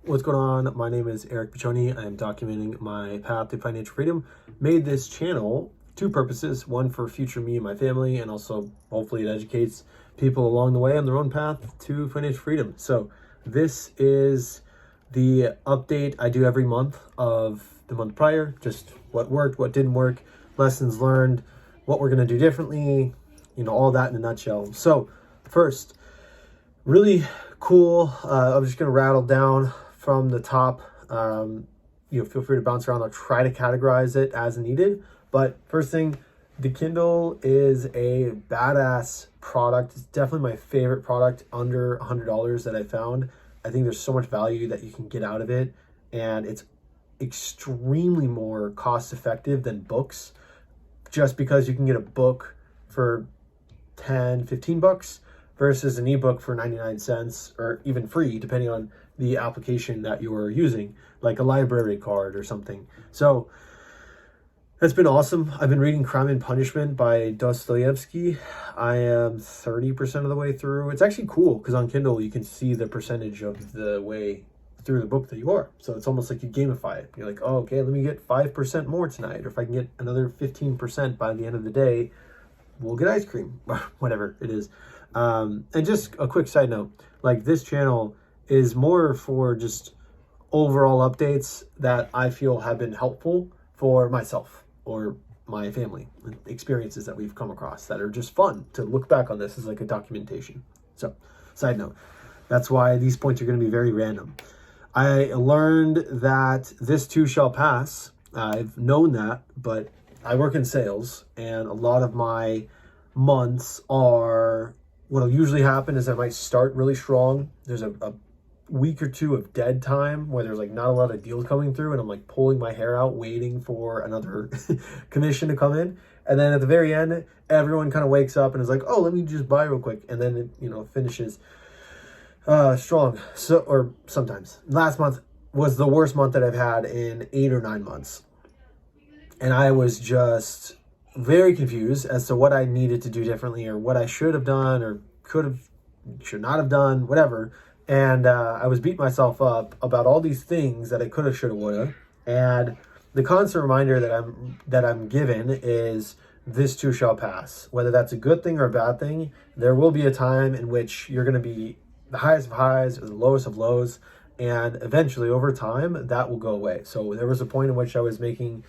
What's going on? My name is Eric Piccioni. I am documenting my path to financial freedom. Made this channel two purposes: one for future me and my family, and also hopefully it educates people along the way on their own path to financial freedom. So this is the update I do every month of the month prior, just what worked, what didn't work, lessons learned, what we're going to do differently, all that in a nutshell. So first, really cool. I'm just going to rattle down from the top. Feel free to bounce around. I'll try to categorize it as needed. But first thing, the Kindle is a badass product. It's definitely my favorite product under $100 that I found. I think there's so much value that you can get out of it, and it's extremely more cost effective than books, just because you can get a book for 10, 15 bucks versus an ebook for 99 cents or even free, depending on the application that you're using, like a library card or something. So that's been awesome. I've been reading Crime and Punishment by Dostoevsky. I am 30% of the way through. It's actually cool because on Kindle you can see the percentage of the way through the book that you are. So it's almost like you gamify it. You're like, oh, okay, let me get 5% more tonight. Or if I can get another 15% by the end of the day, we'll get ice cream, whatever it is. And just a quick side note, like this channel is more for just overall updates that I feel have been helpful for myself or my family, experiences that we've come across that are just fun to look back on. This as like a documentation. So side note, that's why these points are going to be very random. I learned that this too shall pass. I've known that, but I work in sales, and a lot of my months are, what'll usually happen is I might start really strong. There's a week or two of dead time where there's like not a lot of deals coming through, and I'm like pulling my hair out waiting for another commission to come in. And then at the very end, everyone kind of wakes up and is like, oh, let me just buy real quick. And then it, finishes strong. So, or sometimes. Last month was the worst month that I've had in 8 or 9 months. And I was just very confused as to what I needed to do differently, or what I should have done, or should not have done, whatever. And I was beating myself up about all these things that I could have, should have, would have. And the constant reminder that I'm given is this too shall pass. Whether that's a good thing or a bad thing, there will be a time in which you're going to be the highest of highs or the lowest of lows. And eventually, over time, that will go away. So there was a point in which I was making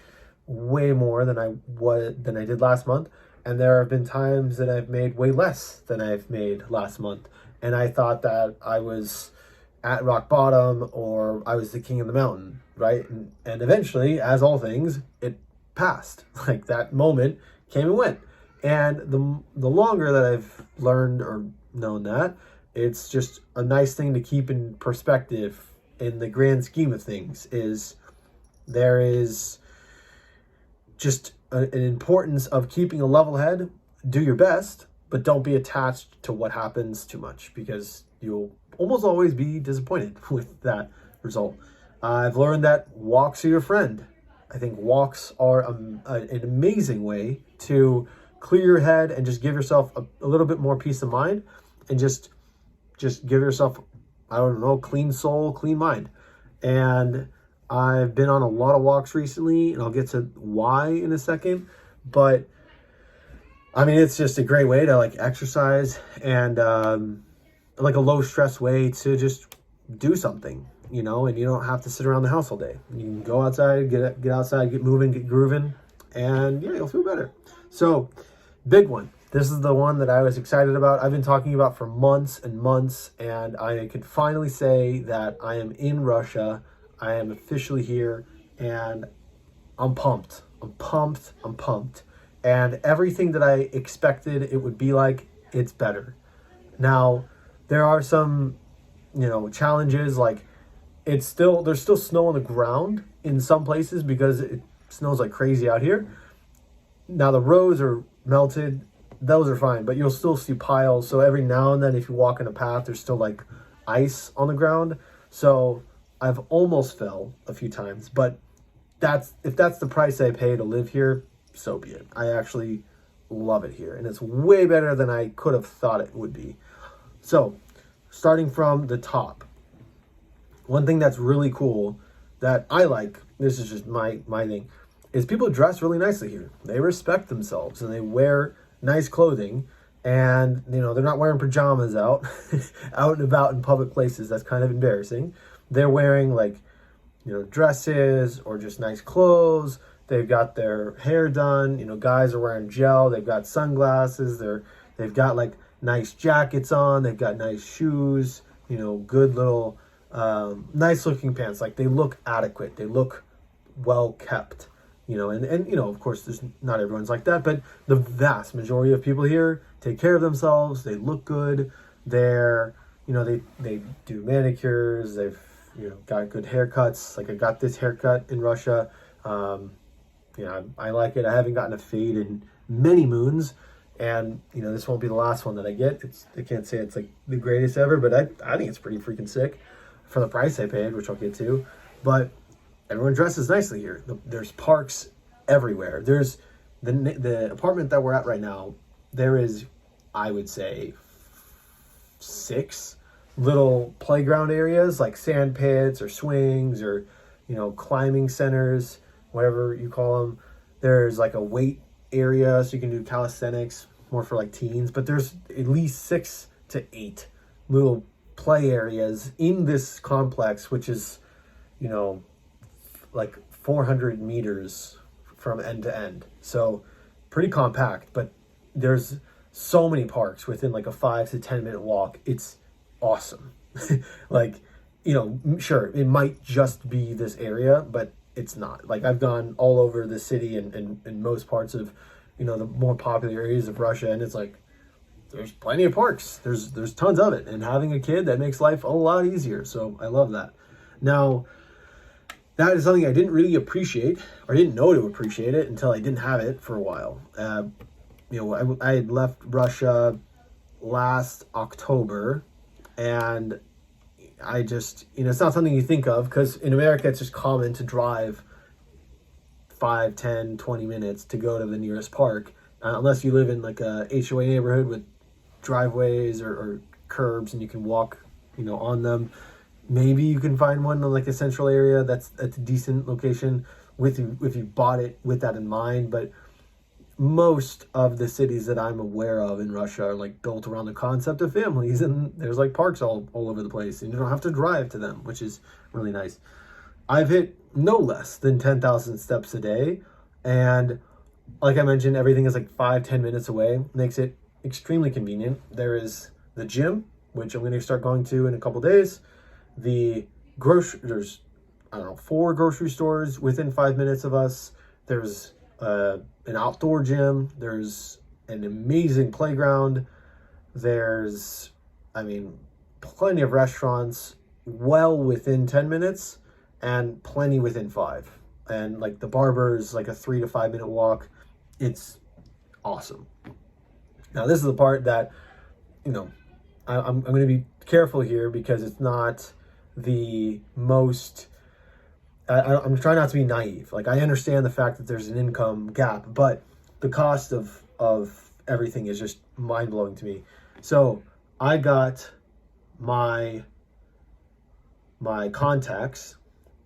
way more than I did last month. And there have been times that I've made way less than I've made last month. And I thought that I was at rock bottom, or I was the king of the mountain, right? And eventually, as all things, it passed. Like that moment came and went. And the longer that I've learned or known that, it's just a nice thing to keep in perspective in the grand scheme of things. There is just an importance of keeping a level head. Do your best, but don't be attached to what happens too much, because you'll almost always be disappointed with that result. I've learned that walks are your friend. I think walks are an amazing way to clear your head and just give yourself a little bit more peace of mind, and just give yourself, clean soul, clean mind. And I've been on a lot of walks recently, and I'll get to why in a second, but it's just a great way to like exercise, and like a low stress way to just do something, and you don't have to sit around the house all day. You can go outside, get outside, get moving, get grooving, and you'll feel better. So big one. This is the one that I was excited about. I've been talking about for months and months, and I could finally say that I am in Russia. I am officially here, and I'm pumped. I'm pumped. And everything that I expected it would be like, it's better. Now, there are some, challenges, like there's still snow on the ground in some places because it snows like crazy out here. Now the roads are melted, those are fine, but you'll still see piles. So every now and then, if you walk in a path, there's still like ice on the ground. So I've almost fell a few times, but if that's the price I pay to live here, so be it. I actually love it here, and it's way better than I could have thought it would be. So starting from the top, one thing that's really cool that I like, this is just my thing, is people dress really nicely here. They respect themselves and they wear nice clothing, and they're not wearing pajamas out out and about in public places. That's kind of embarrassing. They're wearing dresses or just nice clothes. They've got their hair done. Guys are wearing gel. They've got sunglasses. They've got like nice jackets on. They've got nice shoes. Good little nice looking pants. Like, they look adequate. They look well kept. And of course, there's not everyone's like that, but the vast majority of people here take care of themselves. They look good. They're they do manicures. They've got good haircuts. Like, I got this haircut in Russia. I like it. I haven't gotten a fade in many moons, and this won't be the last one that I get. I can't say it's like the greatest ever, but I think it's pretty freaking sick for the price I paid, which I'll get to. But everyone dresses nicely here. There's parks everywhere. There's the apartment that we're at right now. There is, I would say, 6 little playground areas, like sand pits or swings or climbing centers, whatever you call them. There's like a weight area, so you can do calisthenics, more for like teens. But there's at least 6 to 8 little play areas in this complex, which is like 400 meters from end to end. So pretty compact, but there's so many parks within like a 5 to 10 minute walk. It's awesome. Like, sure, it might just be this area, but it's not. Like, I've gone all over the city and most parts of, the more popular areas of Russia, and it's like, there's plenty of parks. There's tons of it. And having a kid, that makes life a lot easier. So I love that. Now, that is something I didn't really appreciate, or didn't know to appreciate it until I didn't have it for a while. I had left Russia last October, and I just, it's not something you think of, because in America it's just common to drive 5, 10, 20 minutes to go to the nearest park, unless you live in like a HOA neighborhood with driveways or curbs and you can walk, on them. Maybe you can find one in like a central area that's a decent location if you bought it with that in mind. But most of the cities that I'm aware of in Russia are like built around the concept of families, and there's like parks all over the place, and you don't have to drive to them, which is really nice. I've hit no less than 10,000 steps a day, and like I mentioned, everything is like 5-10 minutes away. Makes it extremely convenient. There is the gym, which I'm going to start going to in a couple days. There's 4 grocery stores within 5 minutes of us. There's an outdoor gym. There's an amazing playground. There's, plenty of restaurants well within 10 minutes and plenty within 5. And like the barber's like a 3 to 5 minute walk. It's awesome. Now, this is the part that, I'm going to be careful here, because it's not the most, I'm trying not to be naive. Like, I understand the fact that there's an income gap, but the cost of everything is just mind-blowing to me. So I got my contacts,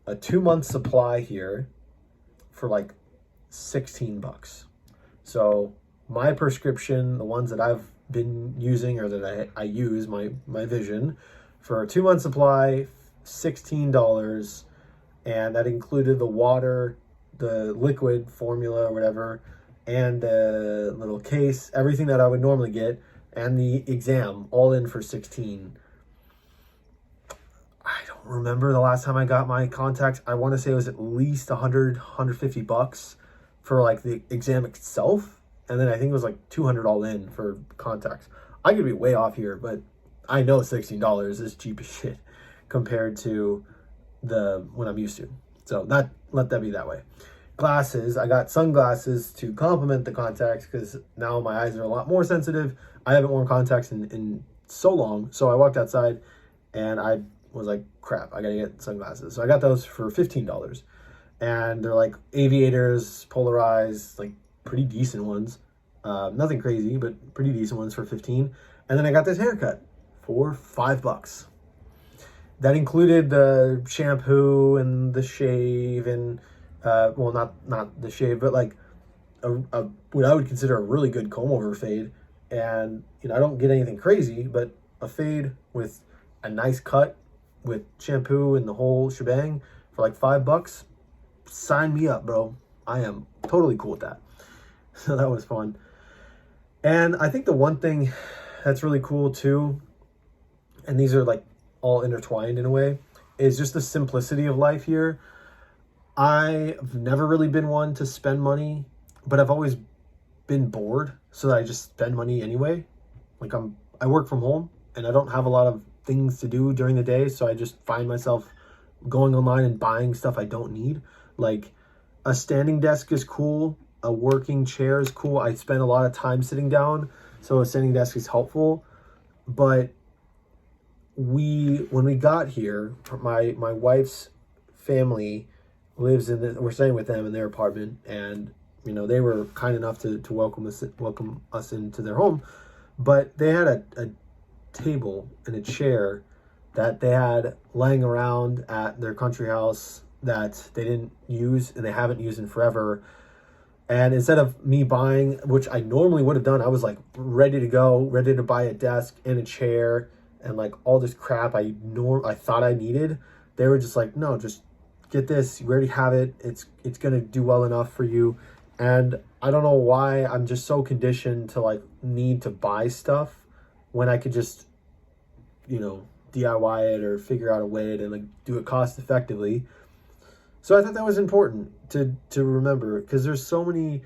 a 2-month supply here for like $16. So my prescription, the ones that I've been using or that I use, my vision, for a 2-month supply, $16, and that included the water, the liquid formula or whatever, and the little case, everything that I would normally get, and the exam, all in for $16. I don't remember the last time I got my contacts. I want to say it was at least $150 for like the exam itself, and then I think it was like $200 all in for contacts. I could be way off here, but I know $16 is cheap as shit compared to what I'm used to. So let that be that way. Glasses, I got sunglasses to complement the contacts, because now my eyes are a lot more sensitive. I haven't worn contacts in so long, so I walked outside and I was like, crap, I gotta get sunglasses. So I got those for $15, and they're like aviators, polarized, like pretty decent ones. Nothing crazy, but pretty decent ones for $15. And then I got this haircut for $5. that included the shampoo and the shave and, well, not the shave, but like what I would consider a really good comb over fade. And, I don't get anything crazy, but a fade with a nice cut with shampoo and the whole shebang for like $5, sign me up, bro. I am totally cool with that. So that was fun. And I think the one thing that's really cool too, and these are like all intertwined in a way, is just the simplicity of life here. I've never really been one to spend money, but I've always been bored, so that I just spend money anyway. Like I work from home and I don't have a lot of things to do during the day, so I just find myself going online and buying stuff I don't need. Like a standing desk is cool, a working chair is cool. I spend a lot of time sitting down, so a standing desk is helpful. But when we got here, my wife's family lives we're staying with them in their apartment, and they were kind enough to welcome us into their home. But they had a table and a chair that they had laying around at their country house that they didn't use and they haven't used in forever. And instead of me buying, which I normally would have done, I was like ready to go, ready to buy a desk and a chair and like all this crap I thought I needed. They were just like, no, just get this. You already have it. It's gonna do well enough for you. And I don't know why I'm just so conditioned to like need to buy stuff when I could just, DIY it or figure out a way to like do it cost effectively. So I thought that was important to remember, because there's so many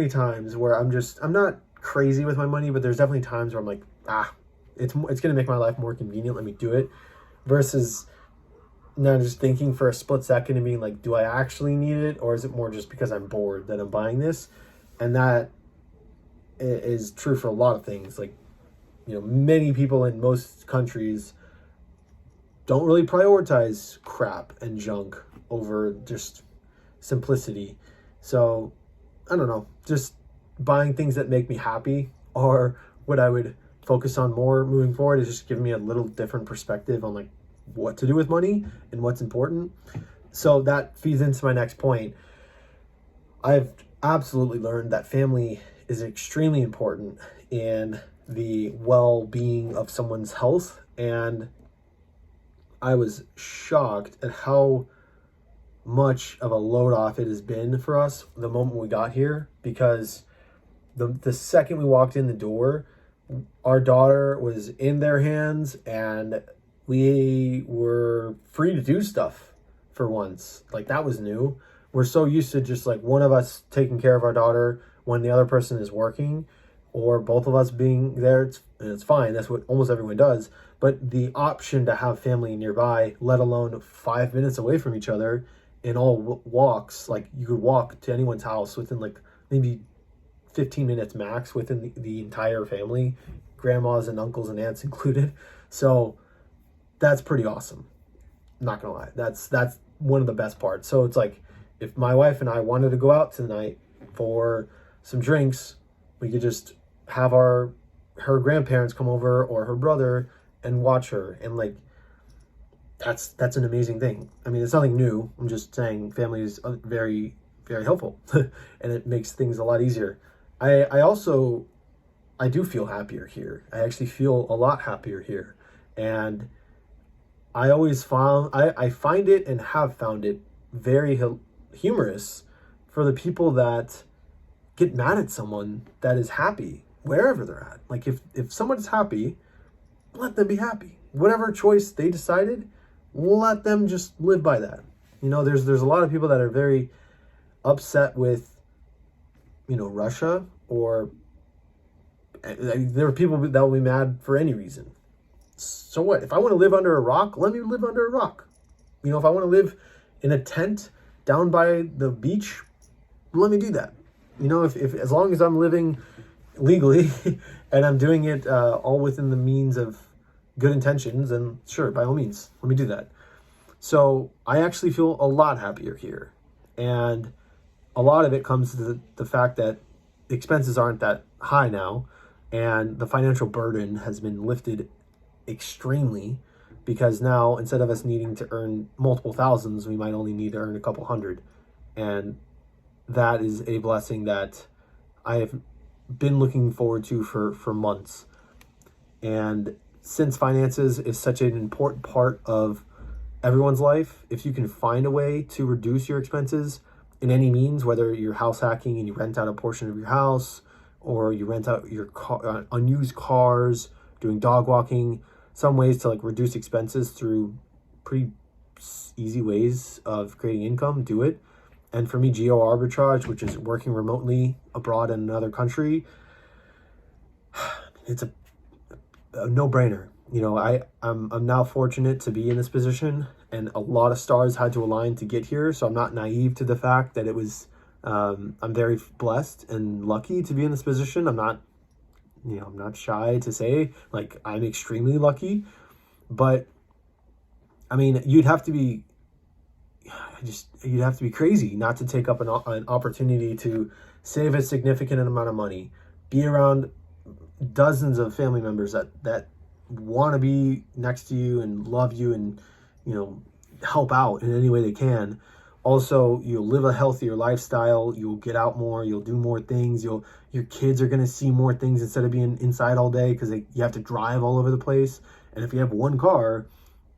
times where I'm not crazy with my money, but there's definitely times where I'm like, it's going to make my life more convenient. Let me do it, versus not just thinking for a split second and being like, do I actually need it? Or is it more just because I'm bored that I'm buying this? And that is true for a lot of things. Like, many people in most countries don't really prioritize crap and junk over just simplicity. So I don't know, just buying things that make me happy, or what I would focus on more moving forward, is just giving me a little different perspective on like what to do with money and what's important. So that feeds into my next point. I've absolutely learned that family is extremely important in the well-being of someone's health, and I was shocked at how much of a load off it has been for us the moment we got here, because the second we walked in the door, our daughter was in their hands and we were free to do stuff for once. Like, that was new. We're so used to just like one of us taking care of our daughter when the other person is working, or both of us being there. It's fine. That's what almost everyone does. But the option to have family nearby, let alone 5 minutes away from each other in all walks, like you could walk to anyone's house within like maybe 15 minutes max within the entire family, grandmas and uncles and aunts included. So that's pretty awesome. Not gonna lie. That's one of the best parts. So it's like, if my wife and I wanted to go out tonight for some drinks, we could just have her grandparents come over, or her brother, and watch her. And like, that's an amazing thing. I mean, it's nothing new. I'm just saying family is very, very helpful and it makes things a lot easier. I do feel happier here. I actually feel a lot happier here. And I find it and have found it very humorous for the people that get mad at someone that is happy wherever they're at. Like, if someone's happy, let them be happy. Whatever choice they decided, let them just live by that. There's a lot of people that are very upset with, Russia, or there are people that will be mad for any reason. So what? If I want to live under a rock, let me live under a rock. If I want to live in a tent down by the beach, let me do that. If as long as I'm living legally and I'm doing it all within the means of good intentions, then sure, by all means, let me do that. So I actually feel a lot happier here. And a lot of it comes to the fact that expenses aren't that high now, and the financial burden has been lifted extremely. because now instead of us needing to earn multiple thousands, we might only need to earn a couple hundred. And that is a blessing that I have been looking forward to for months. And since finances is such an important part of everyone's life, if you can find a way to reduce your expenses in any means, whether you're house hacking and you rent out a portion of your house, or you rent out your unused cars, doing dog walking, some ways to like reduce expenses through pretty easy ways of creating income, do it. And for me, Geo-Arbitrage, which is working remotely abroad in another country, it's a no-brainer. You know, I'm now fortunate to be in this position, and a lot of stars had to align to get here. So I'm not naive to the fact that it was, I'm very blessed and lucky to be in this position. I'm not, you know, I'm not shy to say, like, I'm extremely lucky. But I mean, you'd have to be crazy not to take up an opportunity to save a significant amount of money, be around dozens of family members that want to be next to you and love you and, you know, help out in any way they can. Also, you'll live a healthier lifestyle, you'll get out more, you'll do more things, your kids are going to see more things instead of being inside all day because you have to drive all over the place. And if you have one car,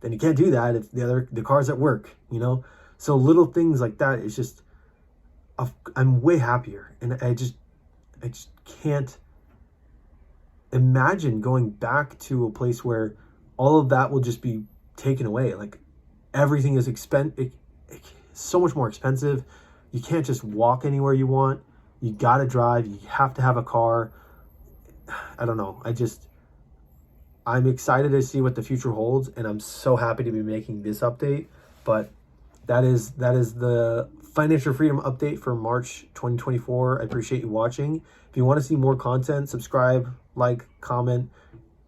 then you can't do that. It's the car's at work, you know? So little things like that, it's just, I'm way happier. And I just can't imagine going back to a place where all of that will just be taken away. Like, everything is so much more expensive. You can't just walk anywhere you want. You got to drive. You have to have a car. I don't know. I'm excited to see what the future holds, and I'm so happy to be making this update. But that is the financial freedom update for March 2024. I appreciate you watching. If you want to see more content, subscribe, like, comment,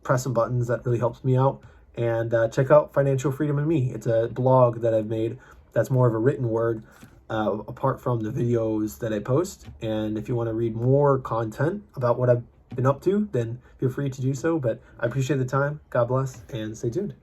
press some buttons. That really helps me out. And check out Financial Freedom and Me. It's a blog that I've made that's more of a written word, apart from the videos that I post. And if you want to read more content about what I've been up to, then feel free to do so. But I appreciate the time. God bless, and stay tuned.